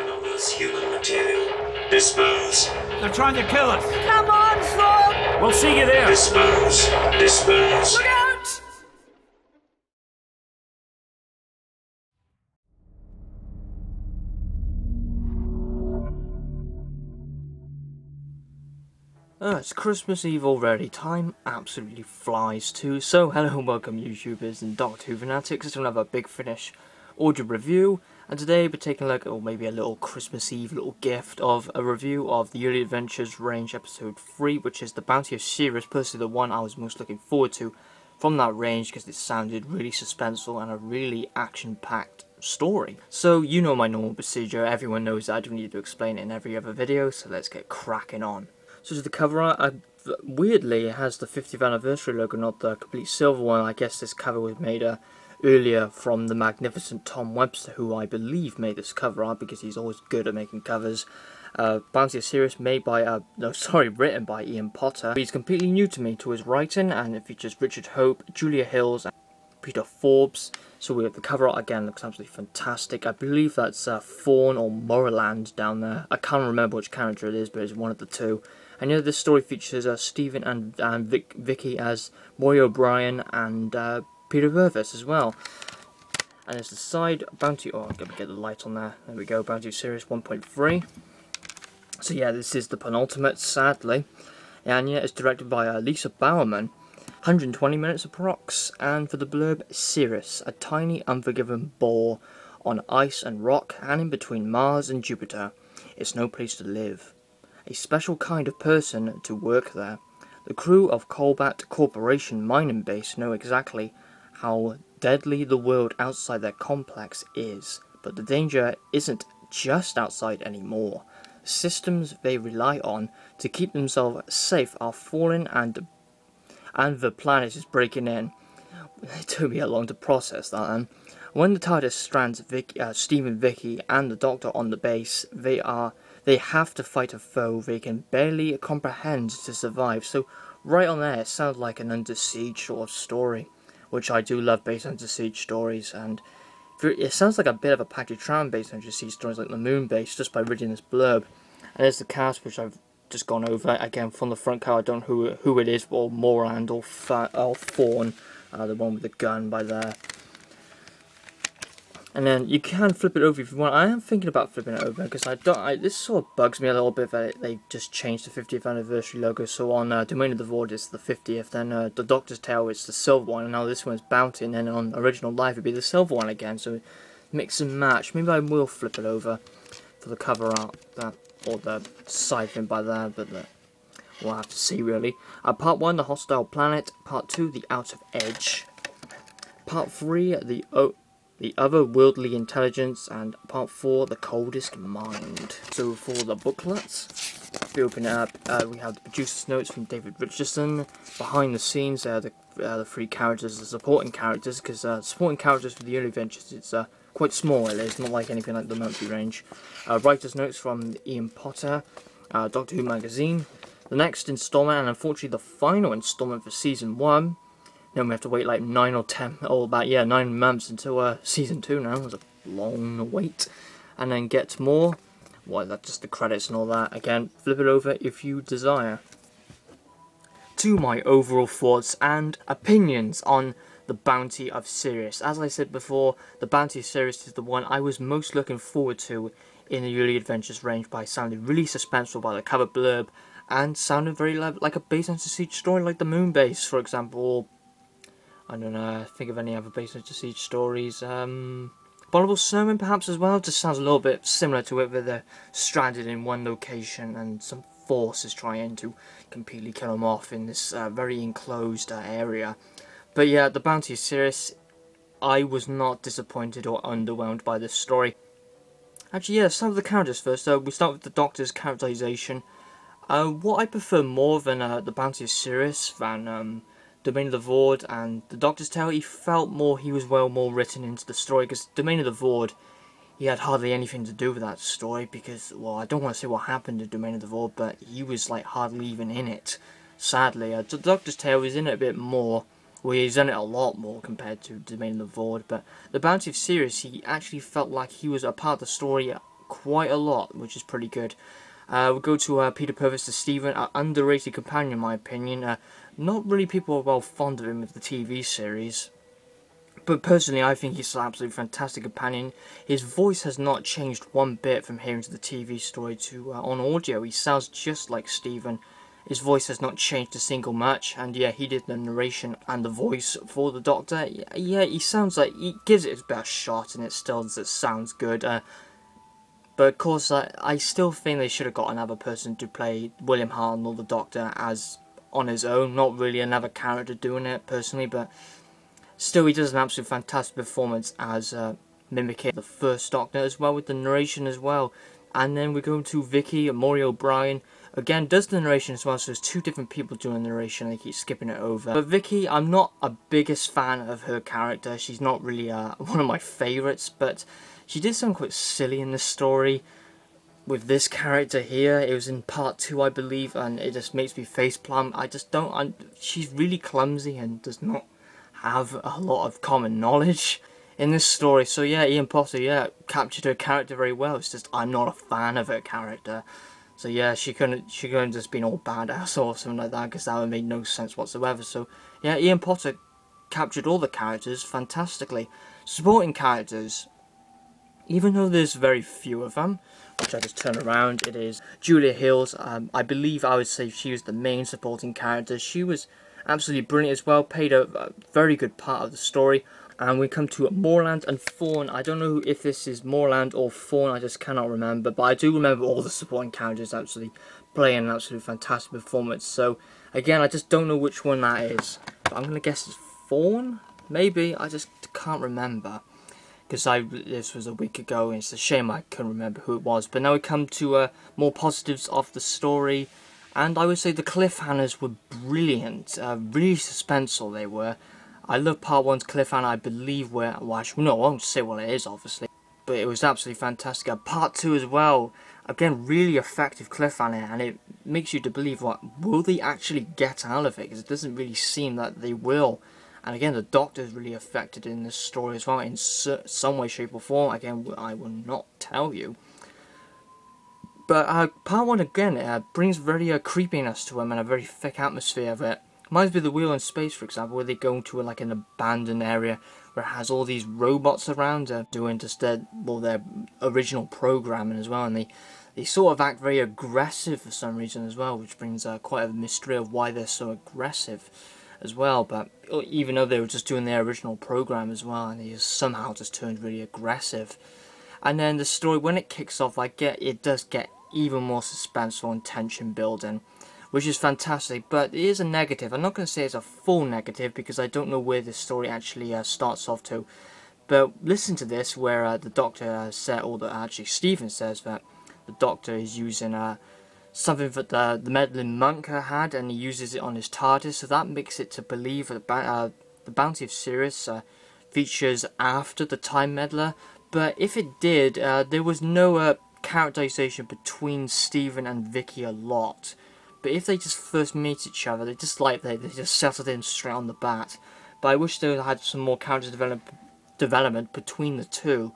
anomalous human material. Dispose. They're trying to kill us. Come on, Frog! We'll see you there. Dispose. Dispose. Look out! It's Christmas Eve already. Time absolutely flies too. So hello and welcome YouTubers and Doctor Who fanatics to another Big Finish audio review. And today we're taking a look, or maybe a little Christmas Eve little gift of a review of the Early Adventures range episode 3, which is the Bounty of Ceres. Personally the one I was most looking forward to from that range because it sounded really suspenseful and a really action-packed story. So you know my normal procedure, everyone knows that I don't need to explain it in every other video, so let's get cracking on. So to the cover art, weirdly it has the 50th anniversary logo, not the complete silver one. I guess this cover was made earlier from the magnificent Tom Webster, who I believe made this cover art because he's always good at making covers. Bounty of Ceres written by Ian Potter. He's completely new to me to his writing, and it features Richard Hope, Julia Hills, and Peter Forbes. So we have the cover art again, looks absolutely fantastic. I believe that's Fawn or Moraland down there. I can't remember which character it is, but it's one of the two. And yeah, this story features Stephen and Vicky as Moy O'Brien and Peter Purvis as well. And there's the side Bounty. Oh, I'm gonna get the light on there. There we go. Bounty of Ceres 1.3. So yeah, this is the penultimate, sadly. And yeah, it's directed by Lisa Bowerman. 120 minutes approx. And for the blurb, Ceres, a tiny, unforgiving ball on ice and rock, and in between Mars and Jupiter. It's no place to live. A special kind of person to work there. The crew of Colbat Corporation mining base know exactly how deadly the world outside their complex is, but the danger isn't just outside anymore. The systems they rely on to keep themselves safe are falling, and the planet is breaking in. It took me a long to process that then. When the TARDIS strands Stephen, Vicky and the Doctor on the base, they have to fight a foe they can barely comprehend to survive. So right on there, it sounds like an Under Siege sort of story, which I do love based on Under Siege stories. And it sounds like a bit of a Patrick Troughton based on Under Siege stories, like the Moon base, just by reading this blurb. And there's the cast, which I've just gone over again from the front cover. I don't know who it is, or Morand or Fawn, the one with the gun by there. And then you can flip it over if you want. I am thinking about flipping it over because this sort of bugs me a little bit that they just changed the 50th anniversary logo. So on Domain of the Void it's the 50th, then the Doctor's Tale is the silver one, and now this one's Bounty, and then on Original Life it'd be the silver one again. So mix and match. Maybe I will flip it over for the cover art, or the side thing by there, but we'll have to see really. Part 1, the Hostile Planet. Part 2, the Out of Edge. Part 3, the Otherworldly Intelligence, and Part 4, The Coldest Mind. So for the booklets, if we open it up, we have the producer's notes from David Richardson. Behind the scenes, the three characters, the supporting characters, because supporting characters for the Early Adventures, it's quite small. It's not like anything like the monthly range. Writer's notes from Ian Potter, Doctor Who magazine. The next installment, and unfortunately the final installment for season 1. Then we have to wait like 9 or 10, or about 9 months until season 2 now. It was a long wait. And then get more. Well, that's just the credits and all that. Again, flip it over if you desire. To my overall thoughts and opinions on the Bounty of Ceres. As I said before, the Bounty of Ceres is the one I was most looking forward to in the Early Adventures range, by sounding really suspenseful by the cover blurb, and sounded very like a base Under Siege story, like the Moon base, for example, or I don't know, think of any other base Under Siege stories. Abominable Sermon perhaps as well, just sounds a little bit similar to it, where they're stranded in one location and some force is trying to completely kill them off in this very enclosed area. But yeah, the Bounty of Ceres, I was not disappointed or underwhelmed by this story. Actually, yeah, let's start with the characters first. We start with the Doctor's characterization. What I prefer more than the Bounty of Ceres than Domain of the Void and the Doctor's Tale, he was well more written into the story, because Domain of the Void, he had hardly anything to do with that story, because, well, I don't want to say what happened to Domain of the Void, but he was like hardly even in it, sadly. The Doctor's Tale is in it a bit more, well, he's in it a lot more compared to Domain of the Void, but the Bounty of Ceres, he actually felt like he was a part of the story quite a lot, which is pretty good. We'll go to Peter Purvis as Stephen, an underrated companion in my opinion. Not really people are well fond of him with the TV series. But personally, I think he's an absolutely fantastic companion. His voice has not changed one bit from hearing to the TV story to on audio. He sounds just like Stephen. His voice has not changed a single match, and yeah, he did the narration and the voice for the Doctor. Yeah, he sounds like he gives it his best shot, and it still sounds good. But of course, I still think they should have got another person to play William Hartnell, the Doctor, as on his own. Not really another character doing it personally, but still, he does an absolutely fantastic performance as mimicking the first Doctor as well, with the narration as well. And then we go to Vicky, Maury O'Brien. Again, does the narration as well, so there's two different people doing the narration, they keep skipping it over. But Vicky, I'm not a biggest fan of her character. She's not really one of my favourites, but she did sound quite silly in this story. With this character here, it was in part 2, I believe, and it just makes me facepalm. I just don't, she's really clumsy and does not have a lot of common knowledge in this story. So yeah, Ian Potter, yeah, captured her character very well. It's just I'm not a fan of her character. So yeah, she couldn't just been all badass or something like that, because that would make no sense whatsoever. So yeah, Ian Potter captured all the characters fantastically. Supporting characters, even though there's very few of them, which I just turn around, it is Julia Hills. I believe I would say she was the main supporting character. She was absolutely brilliant as well, played a very good part of the story. And we come to Moreland and Fawn. I don't know if this is Moreland or Fawn, I just cannot remember. But I do remember all the supporting characters actually playing an absolutely fantastic performance. So, again, I just don't know which one that is. But I'm going to guess it's Fawn? Maybe, I just can't remember. Because this was a week ago, and it's a shame I couldn't remember who it was. But now we come to more positives of the story. And I would say the cliffhangers were brilliant. Really suspenseful they were. I love part 1's cliffhanger, I believe, where, well, actually, no, I won't say what it is, obviously, but it was absolutely fantastic. Part 2 as well, again, really effective cliffhanger, and it makes you to believe, what, will they actually get out of it? Because it doesn't really seem that they will. And again, the Doctor is really affected in this story as well, in some way, shape or form. Again, I will not tell you. But part 1, again, brings very creepiness to him and a very thick atmosphere of it. Reminds me of The Wheel in Space, for example, where they go into like an abandoned area where it has all these robots around doing just their original programming as well, and they sort of act very aggressive for some reason as well, which brings quite a mystery of why they're so aggressive as well. But even though they were just doing their original program as well, and they somehow just turned really aggressive. And then the story, when it kicks off, it does get even more suspenseful and tension building, which is fantastic, but it is a negative. I'm not going to say it's a full negative, because I don't know where this story actually starts off to. But listen to this, where the Doctor said, or actually Stephen says that the Doctor is using something that the meddling monk had, and he uses it on his TARDIS, so that makes it to believe that the Bounty of Ceres features after the Time Meddler. But if it did, there was no characterization between Stephen and Vicky a lot. But if they just first meet each other, they just settled in straight on the bat. But I wish they had some more character development between the two.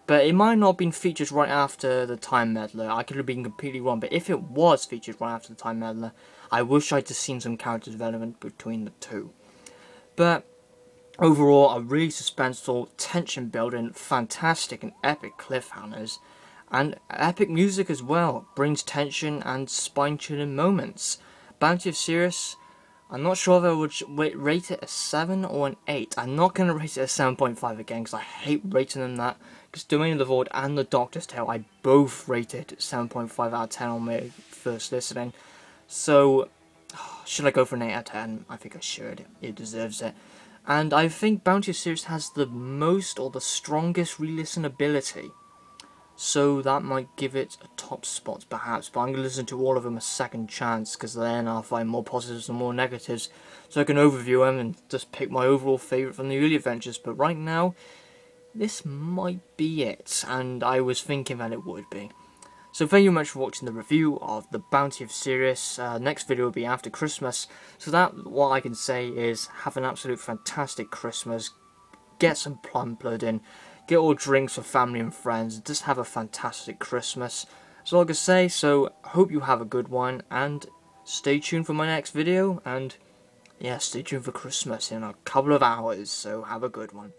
But it might not have been featured right after the Time Meddler. I could have been completely wrong. But if it was featured right after the Time Meddler, I wish I'd just seen some character development between the two. But overall, a really suspenseful, tension building, fantastic and epic cliffhangers. And epic music as well, brings tension and spine-chilling moments. Bounty of Ceres, I'm not sure if I would rate it a 7 or an 8. I'm not going to rate it a 7.5 again, because I hate rating them that. Because Domain of the Void and The Doctor's Tale, I both rated 7.5 out of 10 on my first listening. So, should I go for an 8 out of 10? I think I should. It deserves it. And I think Bounty of Ceres has the most or the strongest re-listenability. So that might give it a top spot perhaps, but I'm going to listen to all of them a second chance, because then I'll find more positives and more negatives, so I can overview them and just pick my overall favourite from the early adventures. But right now, this might be it, and I was thinking that it would be. So thank you very much for watching the review of the Bounty of Ceres. Next video will be after Christmas, so that, what I can say is, have an absolute fantastic Christmas, get some plum pudding, get all drinks for family and friends, and just have a fantastic Christmas. That's all I can say, so hope you have a good one, and stay tuned for my next video, and yeah, stay tuned for Christmas in a couple of hours, so have a good one.